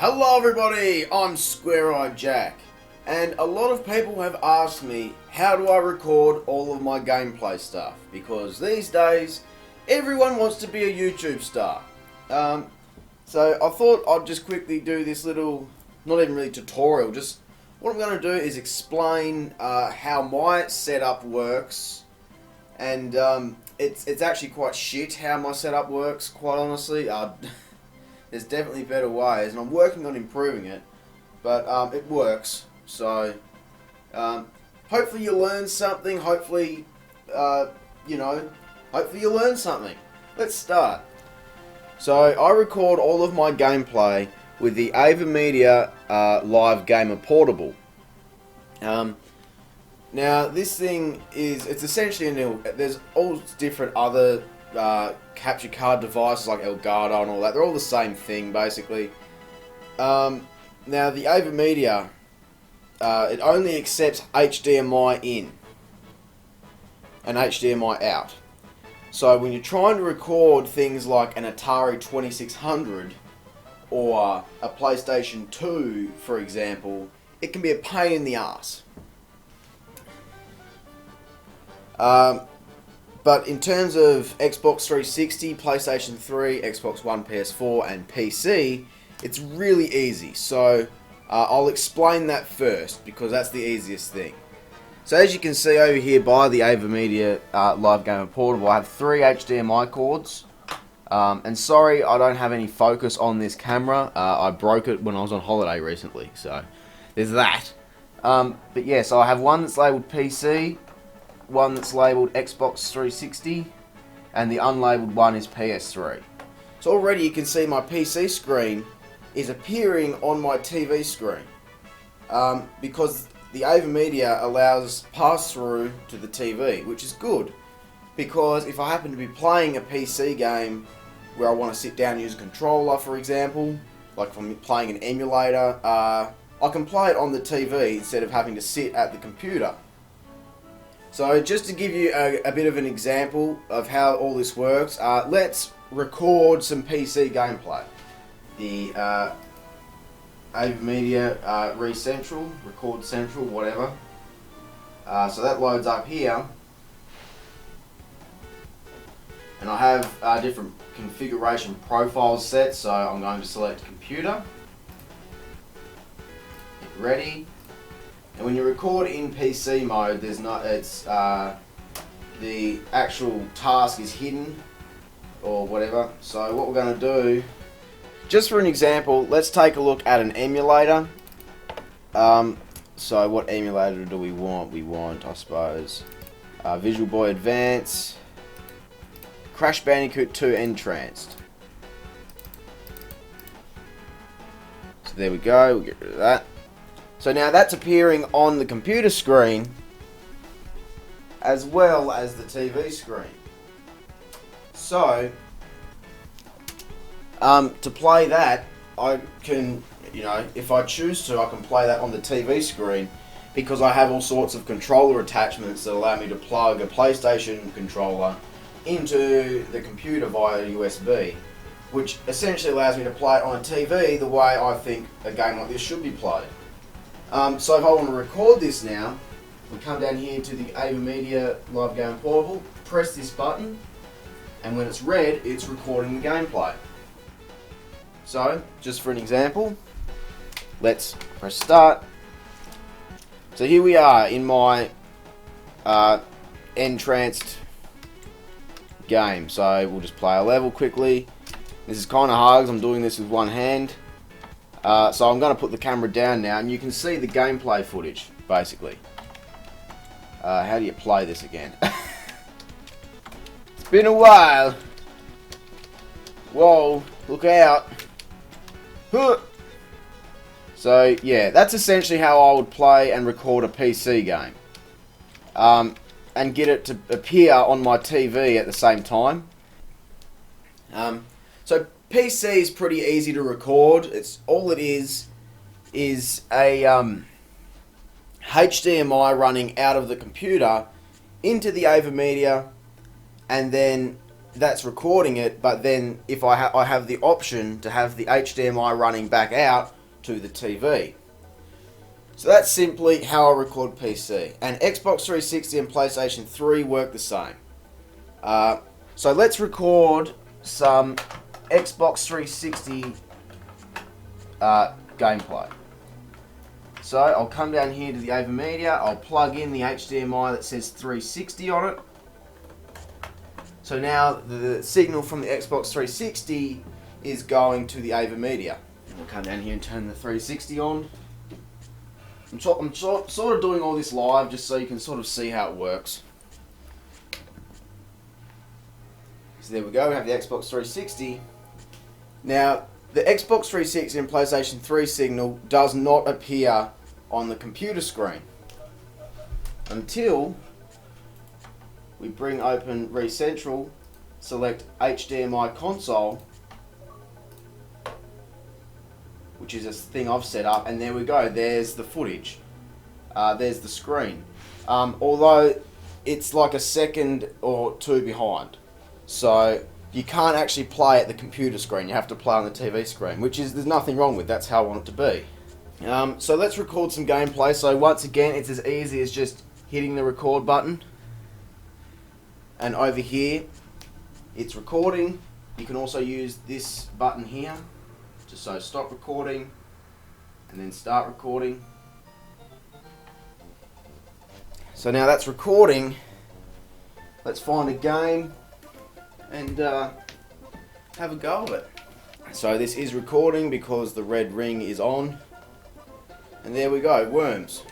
Hello everybody, I'm Square Eyed Jack, and a lot of people have asked me how do I record all of my gameplay stuff, because these days everyone wants to be a YouTube star. So I thought I'd just quickly do this little, not even really tutorial, just what I'm going to do is explain how my setup works, and it's actually quite shit how my setup works, quite honestly. There's definitely better ways, and I'm working on improving it, but it works. So hopefully you learn something. Hopefully, hopefully you learn something. Let's start. So I record all of my gameplay with the Ava Media Live Gamer Portable. Now this thing it's essentially there's all different other capture card devices like Elgato and all that. They're all the same thing basically. Now the Ava Media, it only accepts HDMI in and HDMI out. So when you're trying to record things like an Atari 2600 or a PlayStation 2, for example, it can be a pain in the ass. But in terms of Xbox 360, PlayStation 3, Xbox One, PS4 and PC, it's really easy. So I'll explain that first because that's the easiest thing. So as you can see over here by the Ava Media Live Gamer Portable, I have 3 HDMI cords. And sorry I don't have any focus on this camera. I broke it when I was on holiday recently, so there's that. But yeah, so I have one that's labelled PC, one that's labelled Xbox 360, and the unlabelled one is PS3. So already you can see my PC screen is appearing on my TV screen, because the Ava Media allows pass-through to the TV, which is good, because if I happen to be playing a PC game where I want to sit down and use a controller, for example, like if I'm playing an emulator, I can play it on the TV instead of having to sit at the computer. So just to give you a bit of an example of how all this works, let's record some PC gameplay. The Ava Media Record Central, whatever. So that loads up here. And I have different configuration profiles set, so I'm going to select computer. Hit ready. And when you record in PC mode, the actual task is hidden or whatever. So what we're going to do, just for an example, let's take a look at an emulator. So what emulator do we want? We want, I suppose, Visual Boy Advance, Crash Bandicoot 2 Entranced. So there we go, we'll get rid of that. So now that's appearing on the computer screen as well as the TV screen. So to play that, I can, if I choose to, I can play that on the TV screen because I have all sorts of controller attachments that allow me to plug a PlayStation controller into the computer via USB, which essentially allows me to play it on a TV the way I think a game like this should be played. So if I want to record this now, we come down here to the Ava Media Live Game Portable, press this button, and when it's red, it's recording the gameplay. So, just for an example, let's press start. So here we are in my entranced game. So we'll just play a level quickly. This is kind of hard because I'm doing this with one hand. So I'm going to put the camera down now, and you can see the gameplay footage, basically. How do you play this again? It's been a while. Whoa, look out. Huh. So yeah, that's essentially how I would play and record a PC game. And get it to appear on my TV at the same time. So PC is pretty easy to record. All it is a HDMI running out of the computer into the Ava Media, and then that's recording it, but then if I have the option to have the HDMI running back out to the TV. So that's simply how I record PC. And Xbox 360 and PlayStation 3 work the same. So let's record some Xbox 360 gameplay. So I'll come down here to the AverMedia, I'll plug in the HDMI that says 360 on it. So now the signal from the Xbox 360 is going to the AverMedia. I'll come down here and turn the 360 on. I'm sort of doing all this live just so you can sort of see how it works. So there we go, we have the Xbox 360. Now, the Xbox 360 and PlayStation 3 signal does not appear on the computer screen until we bring open ReCentral, select HDMI console, which is a thing I've set up, and there we go, there's the footage. There's the screen. Although it's like a second or two behind. So you can't actually play at the computer screen, you have to play on the TV screen, which is, there's nothing wrong with, that's how I want it to be. So let's record some gameplay. So once again, it's as easy as just hitting the record button. And over here, it's recording. You can also use this button here, just so stop recording, and then start recording. So now that's recording. Let's find a game and have a go of it. So this is recording because the red ring is on. And there we go, Worms.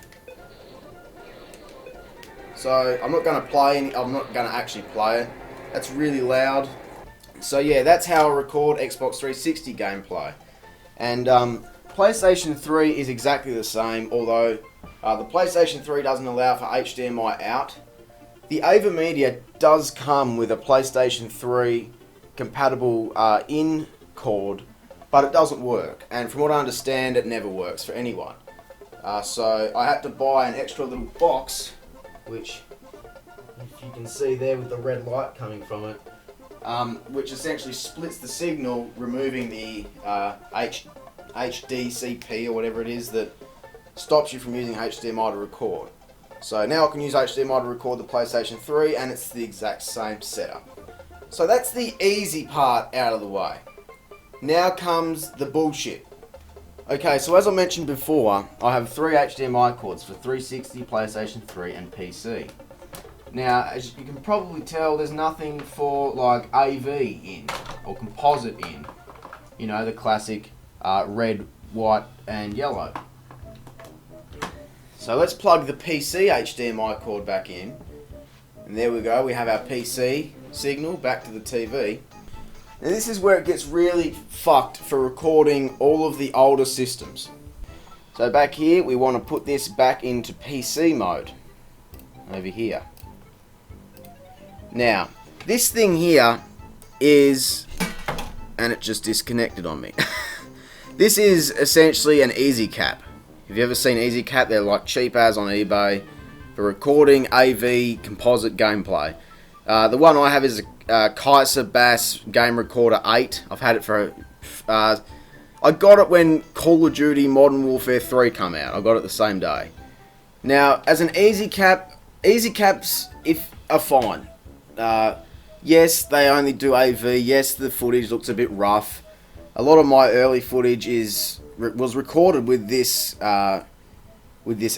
So I'm not going to play any, I'm not going to actually play it. That's really loud. So yeah, that's how I record Xbox 360 gameplay. And PlayStation 3 is exactly the same, although the PlayStation 3 doesn't allow for HDMI out. The AverMedia does come with a PlayStation 3 compatible in cord, but it doesn't work. And from what I understand, it never works for anyone. So I had to buy an extra little box, which, if you can see there with the red light coming from it, which essentially splits the signal, removing the HDCP or whatever it is that stops you from using HDMI to record. So now I can use HDMI to record the PlayStation 3, and it's the exact same setup. So that's the easy part out of the way. Now comes the bullshit. Okay, so as I mentioned before, I have 3 HDMI cords for 360, PlayStation 3 and PC. Now, as you can probably tell, there's nothing for like AV in, or composite in. You know, the classic red, white and yellow. So let's plug the PC HDMI cord back in. And there we go, we have our PC signal back to the TV. Now this is where it gets really fucked for recording all of the older systems. So back here, we want to put this back into PC mode. Over here. Now, this thing here is... and it just disconnected on me. This is essentially an Easy Cap. Have you ever seen Easy Cap? They're like cheap as on eBay for recording AV composite gameplay. The one I have is a Kaiser Bass Game Recorder 8. I've had it for... I got it when Call of Duty Modern Warfare 3 come out. I got it the same day. Now, as an Easy Cap, Easy Caps are fine. Yes, they only do AV. Yes, the footage looks a bit rough. A lot of my early footage was recorded with this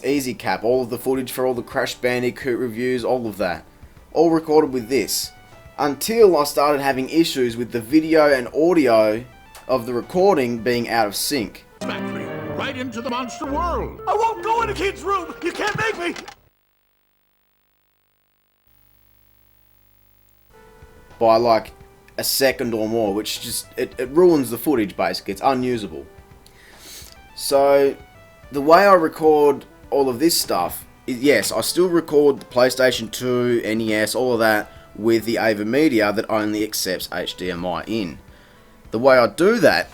Easy Cap. All of the footage for all the Crash Bandicoot reviews, all of that. All recorded with this. Until I started having issues with the video and audio of the recording being out of sync. Smack me right into the monster world. I won't go in a kid's room. You can't make me. By like a second or more, which just it ruins the footage basically. It's unusable. So the way I record all of this stuff is, yes, I still record the PlayStation 2, NES, all of that with the AverMedia that only accepts HDMI in. The way I do that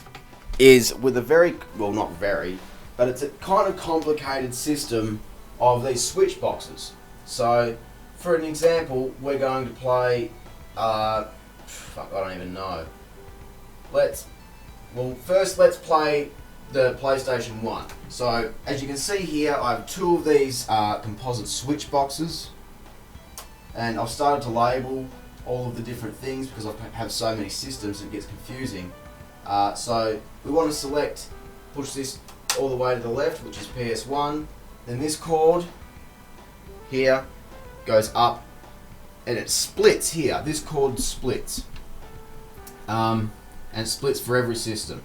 is with a very, well not very, but it's a kind of complicated system of these switch boxes. So for an example, we're going to play fuck, I don't even know. First let's play the PlayStation 1. So, as you can see here, I have two of these composite switch boxes. And I've started to label all of the different things because I have so many systems it gets confusing. So, we want to push this all the way to the left, which is PS1. Then this cord here goes up and it splits here. This cord splits. And it splits for every system.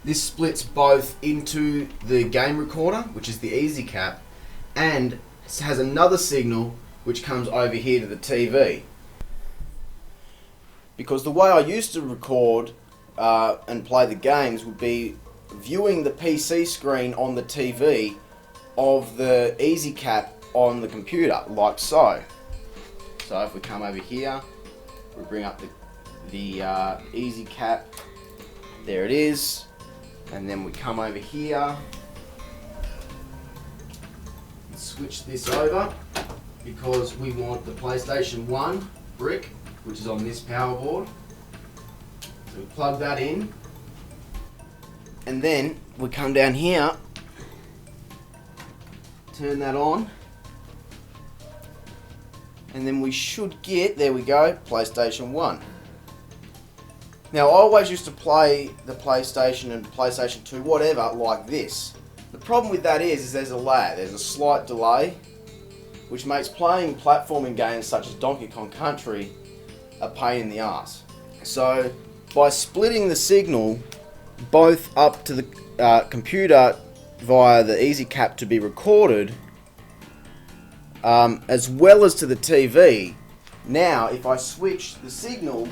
This splits both into the game recorder, which is the easy cap, and has another signal which comes over here to the TV. Because the way I used to record and play the games would be viewing the PC screen on the TV of the easy cap on the computer, like so. So if we come over here, we bring up the easy cap, there it is, and then we come over here and switch this over because we want the PlayStation 1 brick, which is on this power board. So we plug that in, and then we come down here, turn that on, and then we should get, there we go, PlayStation 1. Now, I always used to play the PlayStation and PlayStation 2, whatever, like this. The problem with that is there's a lag, there's a slight delay, which makes playing platforming games such as Donkey Kong Country a pain in the ass. So, by splitting the signal both up to the computer via the easy cap to be recorded, as well as to the TV, now if I switch the signal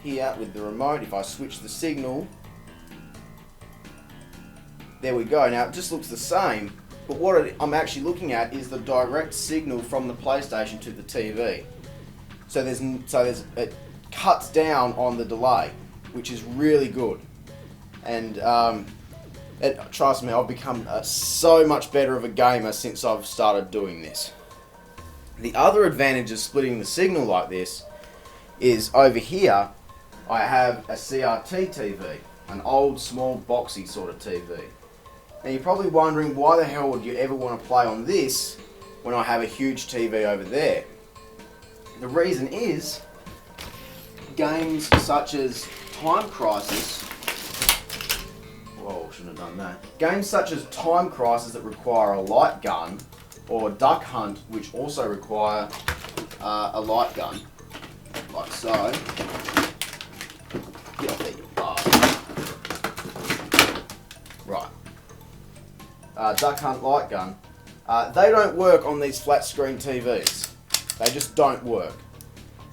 here with the remote, if I switch the signal, there we go. Now it just looks the same, but what I'm actually looking at is the direct signal from the PlayStation to the TV. So it cuts down on the delay, which is really good. And trust me, I've become so much better of a gamer since I've started doing this. The other advantage of splitting the signal like this is over here I have a CRT TV, an old small boxy sort of TV. Now you're probably wondering why the hell would you ever want to play on this when I have a huge TV over there. The reason is games such as Time Crisis, whoa, shouldn't have done that. Games such as Time Crisis that require a light gun, or Duck Hunt, which also require a light gun, like so. Get off there, you bastard. Right. Duck Hunt light gun. They don't work on these flat screen TVs. They just don't work.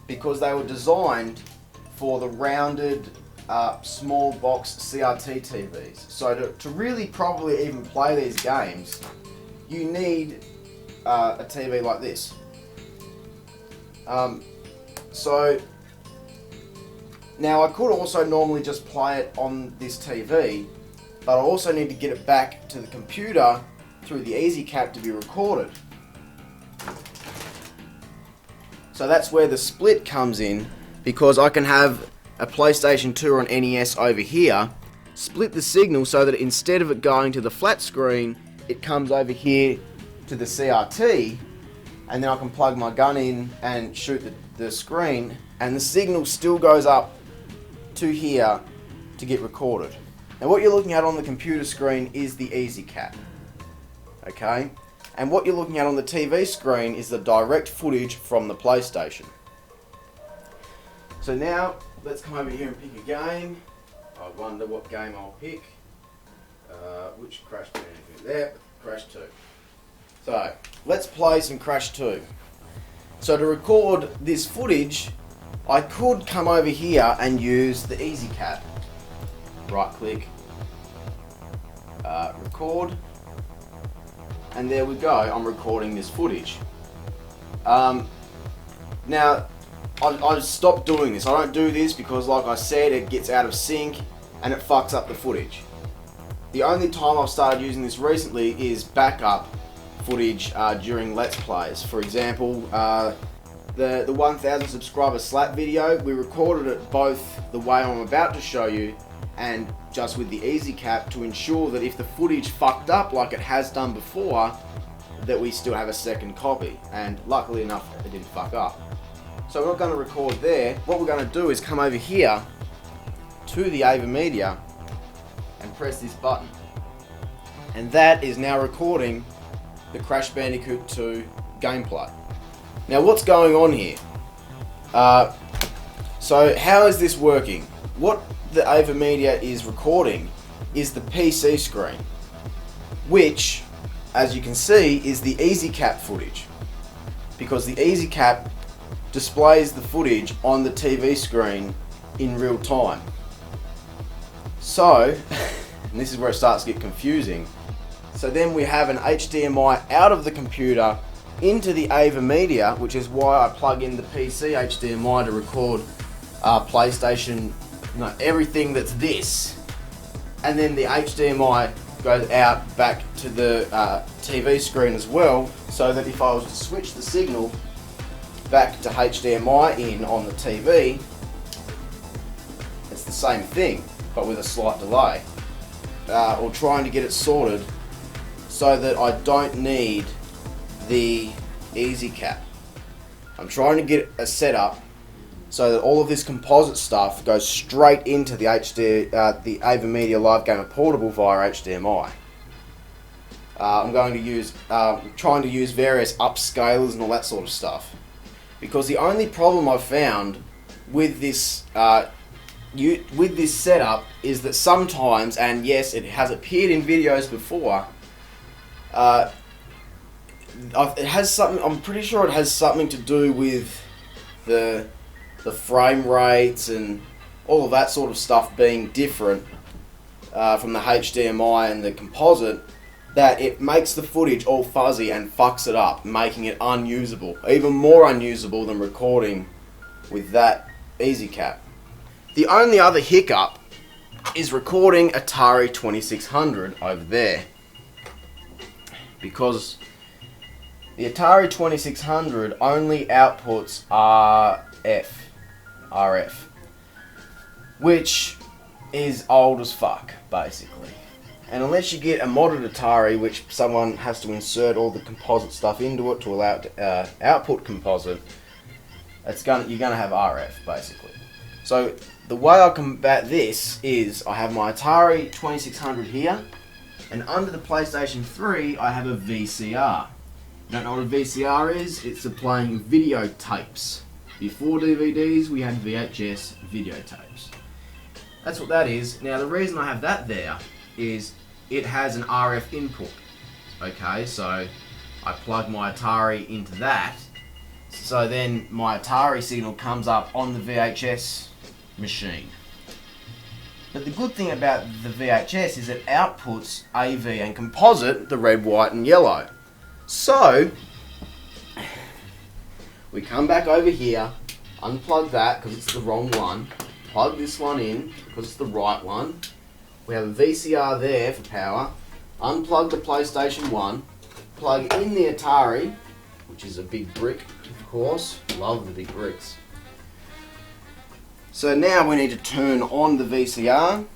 Because they were designed for the rounded, small box CRT TVs. So to really probably even play these games, you need a TV like this. So now I could also normally just play it on this TV, but I also need to get it back to the computer through the easy cap to be recorded. So that's where the split comes in, because I can have a PlayStation 2 or an NES over here, split the signal so that instead of it going to the flat screen, it comes over here to the CRT, and then I can plug my gun in and shoot the screen, and the signal still goes up to here to get recorded. Now what you're looking at on the computer screen is the easy cap, okay? And what you're looking at on the TV screen is the direct footage from the PlayStation. So now, let's come over here and pick a game. I wonder what game I'll pick. Which Crash Bandicoot? There, Crash 2. So, let's play some Crash 2. So to record this footage, I could come over here and use the easy cap. Right click, record, and there we go, I'm recording this footage. Now, I stopped doing this. I don't do this because, like I said, it gets out of sync and it fucks up the footage. The only time I've started using this recently is backup footage during Let's Plays. For example, the 1000 subscriber slap video, we recorded it both the way I'm about to show you and just with the easy cap to ensure that if the footage fucked up like it has done before, that we still have a second copy. And luckily enough, it didn't fuck up. So we're not going to record there. What we're going to do is come over here to the AVerMedia and press this button. And that is now recording the Crash Bandicoot 2 gameplay. Now what's going on here? So how is this working? What the AVerMedia is recording is the PC screen, which, as you can see, is the easy cap footage, because the easy cap displays the footage on the TV screen in real time. So, and this is where it starts to get confusing. So then we have an HDMI out of the computer into the AVerMedia, which is why I plug in the PC HDMI to record PlayStation, everything that's this. And then the HDMI goes out back to the TV screen as well, so that if I was to switch the signal back to HDMI in on the TV, it's the same thing, but with a slight delay. Or trying to get it sorted so that I don't need the easy cap. I'm trying to get a setup so that all of this composite stuff goes straight into the the AVerMedia Live Gamer Portable via HDMI. I'm going to use, trying to use various upscalers and all that sort of stuff, because the only problem I've found with this setup is that sometimes, and yes, it has appeared in videos before, it has something. I'm pretty sure it has something to do with the frame rates and all of that sort of stuff being different from the HDMI and the composite, that it makes the footage all fuzzy and fucks it up, making it unusable, even more unusable than recording with that easy cap. The only other hiccup is recording Atari 2600 over there, because the Atari 2600 only outputs RF, which is old as fuck, basically. And unless you get a modded Atari, which someone has to insert all the composite stuff into it to allow it to output composite, you're gonna have RF, basically. So the way I combat this is I have my Atari 2600 here, and under the PlayStation 3 I have a VCR. You don't know what a VCR is? It's for playing videotapes. Before DVDs, we had VHS videotapes. That's what that is. Now, the reason I have that there is it has an RF input. Okay, so I plug my Atari into that, so then my Atari signal comes up on the VHS machine. But the good thing about the VHS is it outputs AV and composite, the red, white and yellow. So, we come back over here, unplug that because it's the wrong one, plug this one in because it's the right one. We have a VCR there for power, unplug the PlayStation 1, plug in the Atari, which is a big brick, of course, love the big bricks. So now we need to turn on the VCR,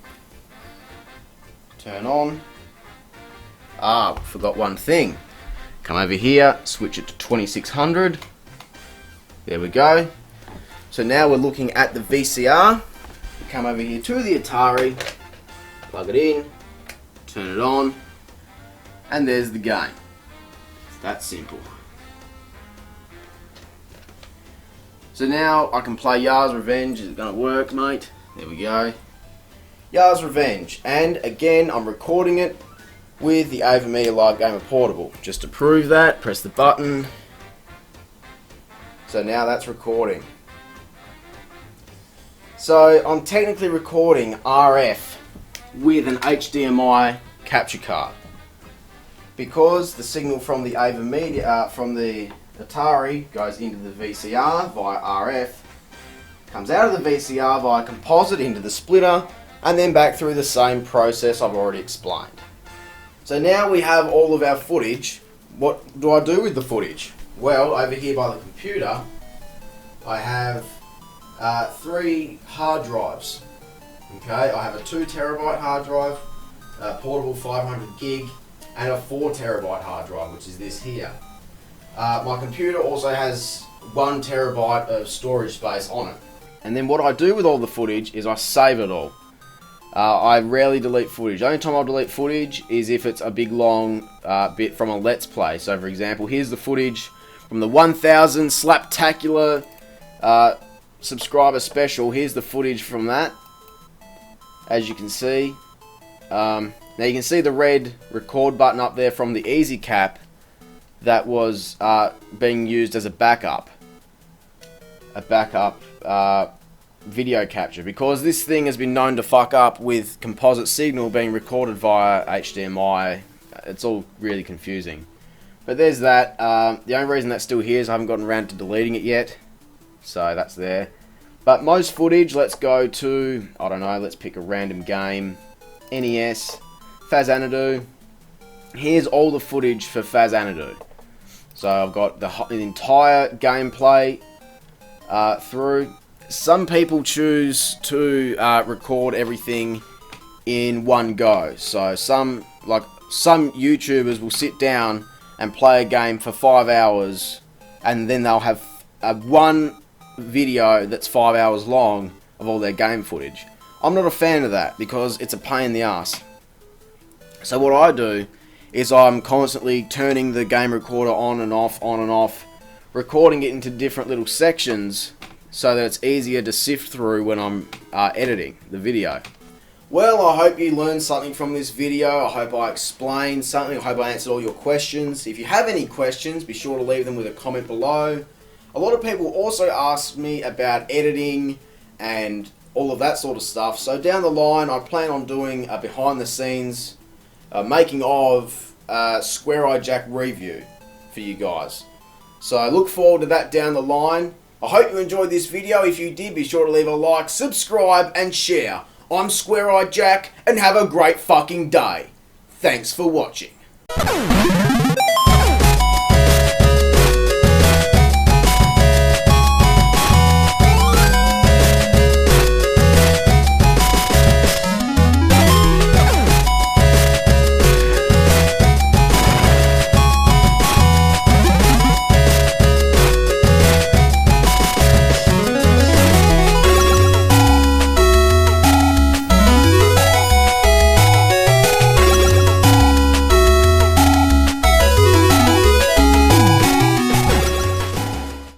turn on, forgot one thing. Come over here, switch it to 2600. There we go. So now we're looking at the VCR. We come over here to the Atari, plug it in, turn it on, and there's the game. It's that simple. So now I can play Yar's Revenge. Is it going to work, mate? There we go. Yar's Revenge. And again, I'm recording it with the AVerMedia Live Gamer Portable. Just to prove that, press the button. So now that's recording. So I'm technically recording RF with an HDMI capture card, because the signal from the AVerMedia, from the Atari goes into the VCR via RF, comes out of the VCR via composite into the splitter, and then back through the same process I've already explained. So now we have all of our footage. What do I do with the footage? Well, over here by the computer, I have 3 hard drives. Okay, I have a 2 terabyte hard drive, a portable 500 gig, and a 4 terabyte hard drive, which is this here. My computer also has 1 terabyte of storage space on it. And then what I do with all the footage is I save it all. I rarely delete footage. The only time I'll delete footage is if it's a big long bit from a Let's Play. So for example, here's the footage from the 1000 Slaptacular subscriber special. Here's the footage from that. As you can see. Now you can see the red record button up there from the Easy Cap that was being used as a backup. Video capture, because this thing has been known to fuck up with composite signal being recorded via HDMI. It's all really confusing. But there's that. The only reason that's still here is I haven't gotten around to deleting it yet. So that's there. But most footage, let's go to, I don't know, let's pick a random game. NES, Fazanadu. Here's all the footage for Fazanadu. So I've got the entire gameplay through. Some people choose to record everything in one go. So some YouTubers will sit down and play a game for 5 hours, and then they'll have one video that's 5 hours long of all their game footage. I'm not a fan of that because it's a pain in the ass. So what I do is I'm constantly turning the game recorder on and off, recording it into different little sections so that it's easier to sift through when I'm editing the video. Well, I hope you learned something from this video. I hope I explained something. I hope I answered all your questions. If you have any questions, be sure to leave them with a comment below. A lot of people also ask me about editing and all of that sort of stuff. So down the line, I plan on doing a behind the scenes making of Square Eye Jack review for you guys. So I look forward to that down the line. I hope you enjoyed this video. If you did, be sure to leave a like, subscribe, and share. I'm Square Eye Jack, and have a great fucking day. Thanks for watching.